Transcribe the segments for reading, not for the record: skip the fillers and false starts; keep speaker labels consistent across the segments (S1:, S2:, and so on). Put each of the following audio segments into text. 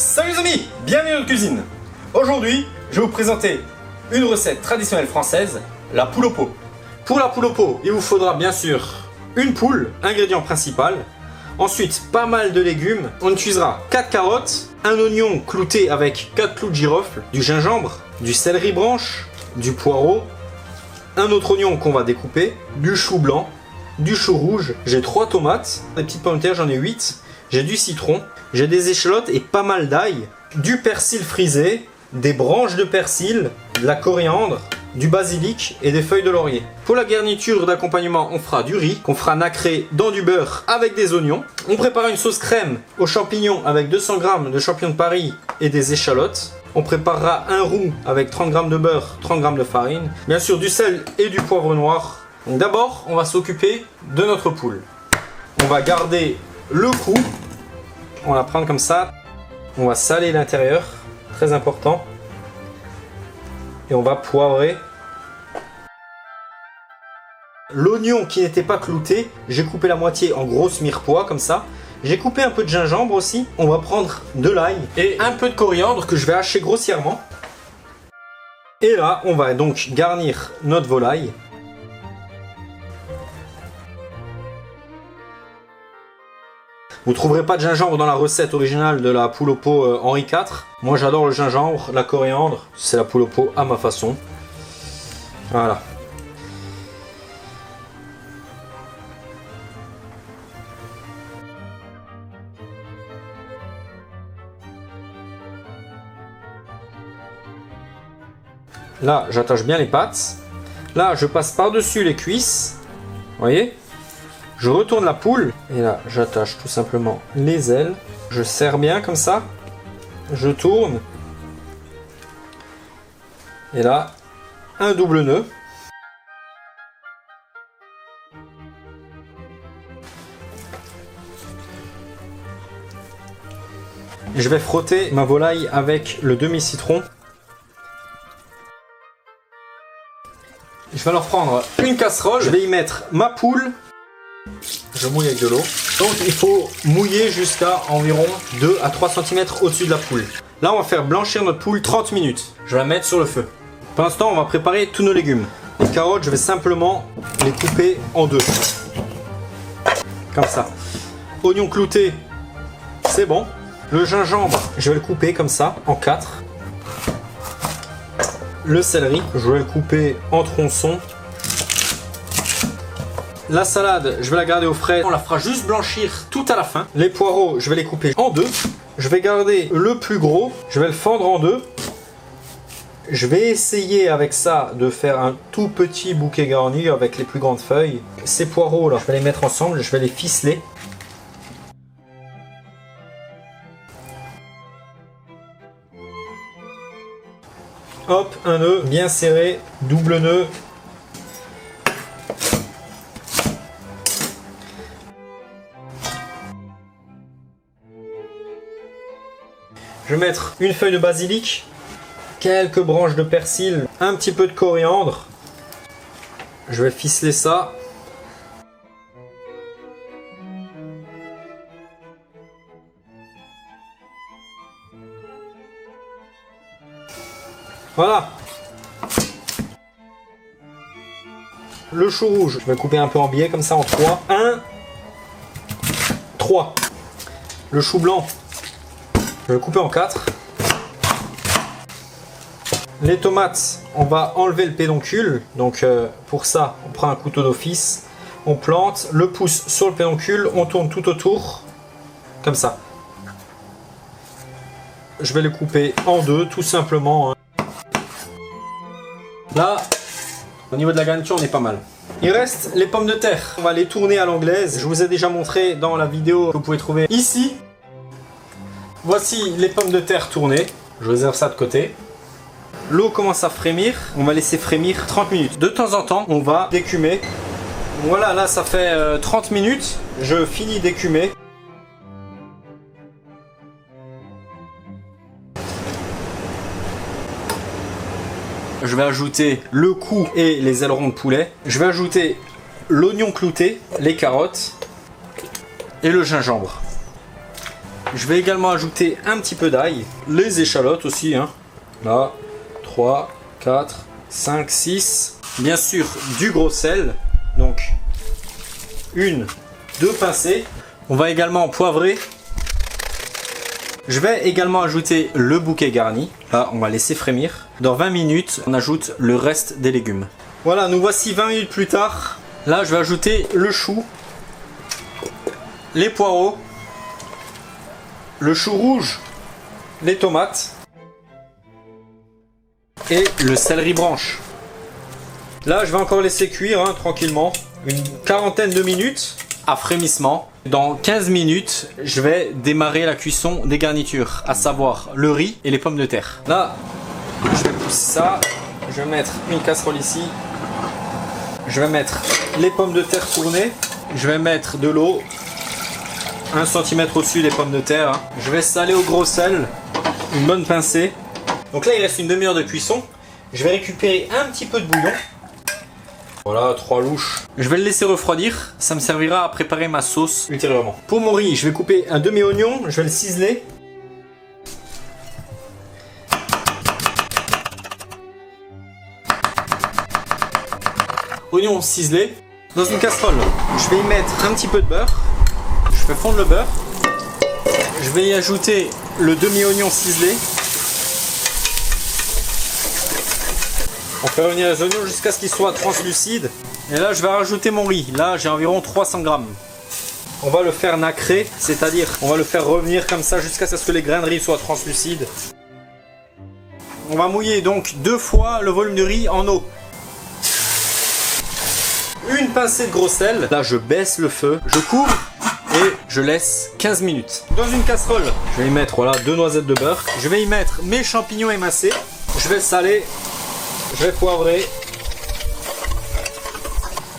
S1: Salut les amis, bienvenue dans notre cuisine. Aujourd'hui, je vais vous présenter une recette traditionnelle française, la poule au pot. Pour la poule au pot, il vous faudra bien sûr une poule, ingrédient principal. Ensuite, pas mal de légumes. On utilisera 4 carottes, un oignon clouté avec 4 clous de girofle, du gingembre, du céleri branche, du poireau, un autre oignon qu'on va découper, du chou blanc, du chou rouge, j'ai 3 tomates, des petites pommes de terre, j'en ai 8, j'ai du citron, j'ai des échalotes et pas mal d'ail, du persil frisé, des branches de persil, de la coriandre, du basilic et des feuilles de laurier. Pour la garniture d'accompagnement, on fera du riz qu'on fera nacrer dans du beurre avec des oignons. On prépare une sauce crème aux champignons avec 200 g de champignons de Paris et des échalotes. On préparera un roux avec 30 g de beurre, 30 g de farine, bien sûr du sel et du poivre noir. Donc d'abord, on va s'occuper de notre poule. On va garder le cou, on va la prendre comme ça, on va saler l'intérieur, très important, et on va poivrer. L'oignon qui n'était pas clouté, j'ai coupé la moitié en grosses mirepoix comme ça. J'ai coupé un peu de gingembre aussi. On va prendre de l'ail et un peu de coriandre que je vais hacher grossièrement. Et là, on va donc garnir notre volaille. Vous ne trouverez pas de gingembre dans la recette originale de la poule au pot Henri IV. Moi j'adore le gingembre, la coriandre. C'est la poule au pot à ma façon. Voilà. Là, j'attache bien les pattes. Là, je passe par-dessus les cuisses. Vous voyez ? Je retourne la poule. Et là, j'attache tout simplement les ailes. Je serre bien comme ça. Je tourne. Et là, un double nœud. Je vais frotter ma volaille avec le demi-citron. Je vais alors prendre une casserole, je vais y mettre ma poule, je mouille avec de l'eau. Donc il faut mouiller jusqu'à environ 2 à 3 cm au-dessus de la poule. Là on va faire blanchir notre poule 30 minutes. Je vais la mettre sur le feu. Pendant ce temps on va préparer tous nos légumes. Les carottes je vais simplement les couper en deux. Comme ça. Oignon clouté, c'est bon. Le gingembre, je vais le couper comme ça en 4. Le céleri, je vais le couper en tronçons. La salade, je vais la garder au frais. On la fera juste blanchir tout à la fin. Les poireaux, je vais les couper en deux. Je vais garder le plus gros. Je vais le fendre en deux. Je vais essayer avec ça de faire un tout petit bouquet garni avec les plus grandes feuilles. Ces poireaux là, je vais les mettre ensemble. Je vais les ficeler. Hop, un nœud bien serré, double nœud. Je vais mettre une feuille de basilic, quelques branches de persil, un petit peu de coriandre. Je vais ficeler ça. Voilà. Le chou rouge, je vais couper un peu en biais comme ça en 3. 1, 3. Le chou blanc, je vais le couper en 4. Les tomates, on va enlever le pédoncule. Donc pour ça, on prend un couteau d'office. On plante le pouce sur le pédoncule. On tourne tout autour. Comme ça. Je vais le couper en deux, tout simplement. Là, au niveau de la garniture, on est pas mal. Il reste les pommes de terre. On va les tourner à l'anglaise. Je vous ai déjà montré dans la vidéo que vous pouvez trouver ici. Voici les pommes de terre tournées. Je réserve ça de côté. L'eau commence à frémir. On va laisser frémir 30 minutes. De temps en temps, on va d'écumer. Voilà, là, ça fait 30 minutes. Je finis d'écumer. Je vais ajouter le cou et les ailerons de poulet. Je vais ajouter l'oignon clouté, les carottes et le gingembre. Je vais également ajouter un petit peu d'ail. Les échalotes aussi. Hein. Là, 3, 4, 5, 6. Bien sûr, du gros sel. Donc, 1, 2 pincées. On va également poivrer. Je vais également ajouter le bouquet garni. Là, on va laisser frémir. Dans 20 minutes, on ajoute le reste des légumes. Voilà, nous voici 20 minutes plus tard. Là, je vais ajouter le chou, les poireaux, le chou rouge, les tomates et le céleri branche. Là, je vais encore laisser cuire hein, tranquillement une quarantaine de minutes à frémissement. Dans 15 minutes, je vais démarrer la cuisson des garnitures, à savoir le riz et les pommes de terre. Là, je vais pousser ça. Je vais mettre une casserole ici. Je vais mettre les pommes de terre tournées. Je vais mettre de l'eau. 1 cm au-dessus des pommes de terre. Hein. Je vais saler au gros sel. Une bonne pincée. Donc là, il reste une demi-heure de cuisson. Je vais récupérer un petit peu de bouillon. Voilà, 3 louches. Je vais le laisser refroidir. Ça me servira à préparer ma sauce ultérieurement. Pour mon riz, je vais couper un demi-oignon. Je vais le ciseler. Oignon ciselé. Dans une casserole, je vais y mettre un petit peu de beurre. Je fais fondre le beurre. Je vais y ajouter le demi-oignon ciselé. On fait revenir les oignons jusqu'à ce qu'ils soient translucides. Et là, je vais rajouter mon riz. Là, j'ai environ 300 grammes. On va le faire nacrer, c'est-à-dire on va le faire revenir comme ça jusqu'à ce que les grains de riz soient translucides. On va mouiller donc 2 fois le volume de riz en eau. Une pincée de gros sel. Là, je baisse le feu, je couvre et je laisse 15 minutes. Dans une casserole, je vais y mettre voilà, 2 noisettes de beurre. Je vais y mettre mes champignons émincés. Je vais saler. Je vais poivrer.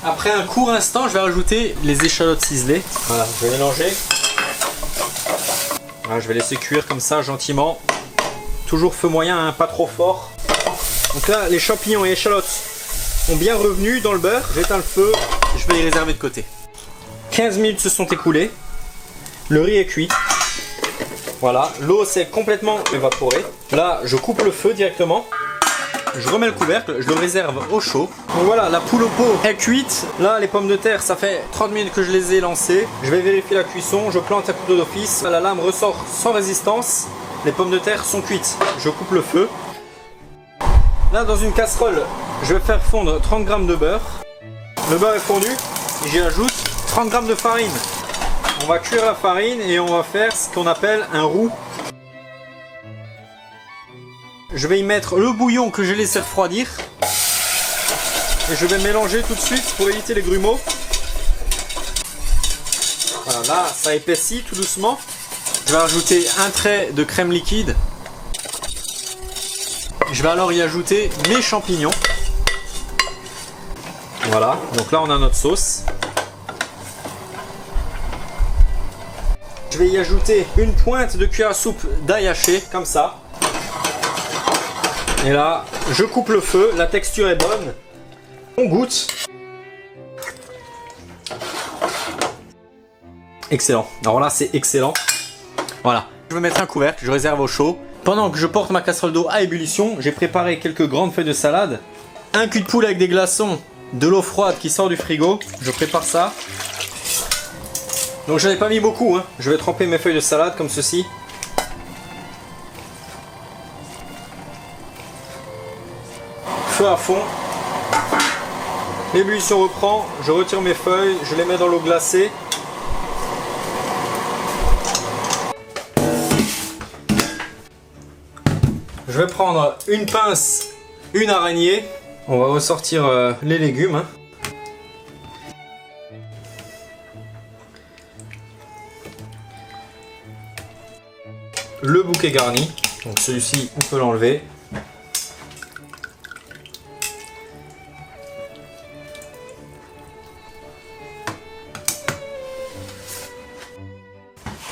S1: Après un court instant, je vais rajouter les échalotes ciselées. Voilà, je vais mélanger. Voilà, je vais laisser cuire comme ça gentiment. Toujours feu moyen, hein, pas trop fort. Donc là, les champignons et échalotes sont bien revenus dans le beurre. J'éteins le feu, je vais les réserver de côté. 15 minutes se sont écoulées. Le riz est cuit. Voilà, l'eau s'est complètement évaporée. Là, je coupe le feu directement. Je remets le couvercle, je le réserve au chaud. Donc voilà, la poule au pot est cuite. Là, les pommes de terre, ça fait 30 minutes que je les ai lancées. Je vais vérifier la cuisson, je plante un couteau d'office. La lame ressort sans résistance. Les pommes de terre sont cuites. Je coupe le feu. Là, dans une casserole, je vais faire fondre 30 g de beurre. Le beurre est fondu. J'y ajoute 30 g de farine. On va cuire la farine et on va faire ce qu'on appelle un roux. Je vais y mettre le bouillon que j'ai laissé refroidir. Et je vais mélanger tout de suite pour éviter les grumeaux. Voilà, là, ça épaissit tout doucement. Je vais rajouter un trait de crème liquide. Je vais alors y ajouter mes champignons. Voilà, donc là on a notre sauce. Je vais y ajouter une pointe de cuillère à soupe d'ail haché, comme ça. Et là, je coupe le feu, la texture est bonne. On goûte. Excellent. Alors là, c'est excellent. Voilà. Je vais mettre un couvercle, je réserve au chaud. Pendant que je porte ma casserole d'eau à ébullition, j'ai préparé quelques grandes feuilles de salade. Un cul de poule avec des glaçons, de l'eau froide qui sort du frigo. Je prépare ça. Donc j'en ai pas mis beaucoup, hein. Je vais tremper mes feuilles de salade comme ceci. Feu à fond. L'ébullition reprend, je retire mes feuilles, je les mets dans l'eau glacée. Je vais prendre une pince, une araignée. On va ressortir les légumes. Hein. Le bouquet garni. Donc celui-ci, on peut l'enlever.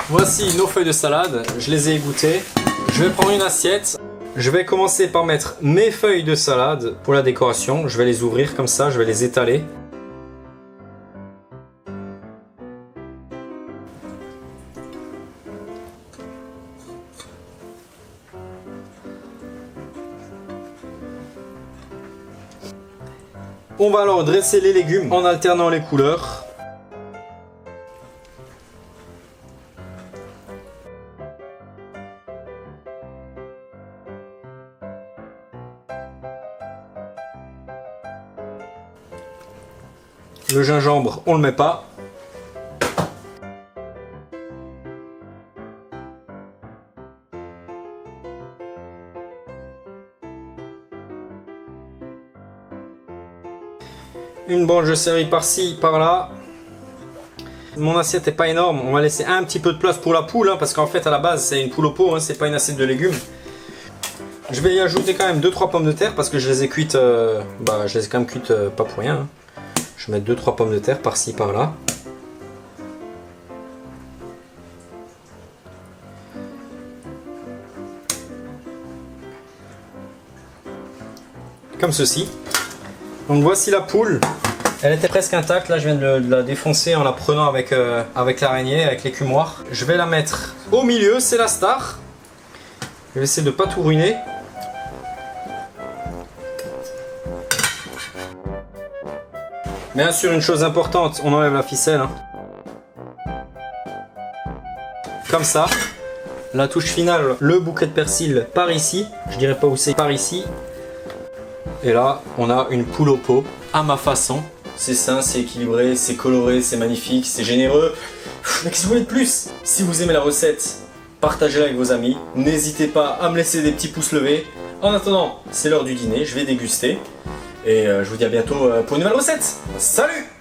S1: Voici nos feuilles de salade, je les ai égouttées. Je vais prendre une assiette. Je vais commencer par mettre mes feuilles de salade pour la décoration. Je vais les ouvrir comme ça, je vais les étaler. On va alors dresser les légumes en alternant les couleurs. Le gingembre, on le met pas. Une branche de céleri par-ci, par-là. Mon assiette n'est pas énorme, on va laisser un petit peu de place pour la poule, hein, parce qu'en fait à la base c'est une poule au pot, hein, c'est pas une assiette de légumes. Je vais y ajouter quand même 2-3 pommes de terre parce que je les ai cuites, je les ai quand même cuites pas pour rien. Hein. Je vais mettre 2-3 pommes de terre par-ci, par-là. Comme ceci. Donc voici la poule. Elle était presque intacte, là je viens de la défoncer en la prenant avec l'araignée, avec l'écumoire. Je vais la mettre au milieu, c'est la star. Je vais essayer de ne pas tout ruiner. Bien sûr, une chose importante, on enlève la ficelle. Hein. Comme ça. La touche finale, le bouquet de persil par ici. Je dirais pas où c'est, par ici. Et là, on a une poule au pot à ma façon. C'est sain, c'est équilibré, c'est coloré, c'est magnifique, c'est généreux. Mais qu'est-ce que vous voulez de plus? Si vous aimez la recette, partagez-la avec vos amis. N'hésitez pas à me laisser des petits pouces levés. En attendant, c'est l'heure du dîner, je vais déguster. Et je vous dis à bientôt pour une nouvelle recette. Salut!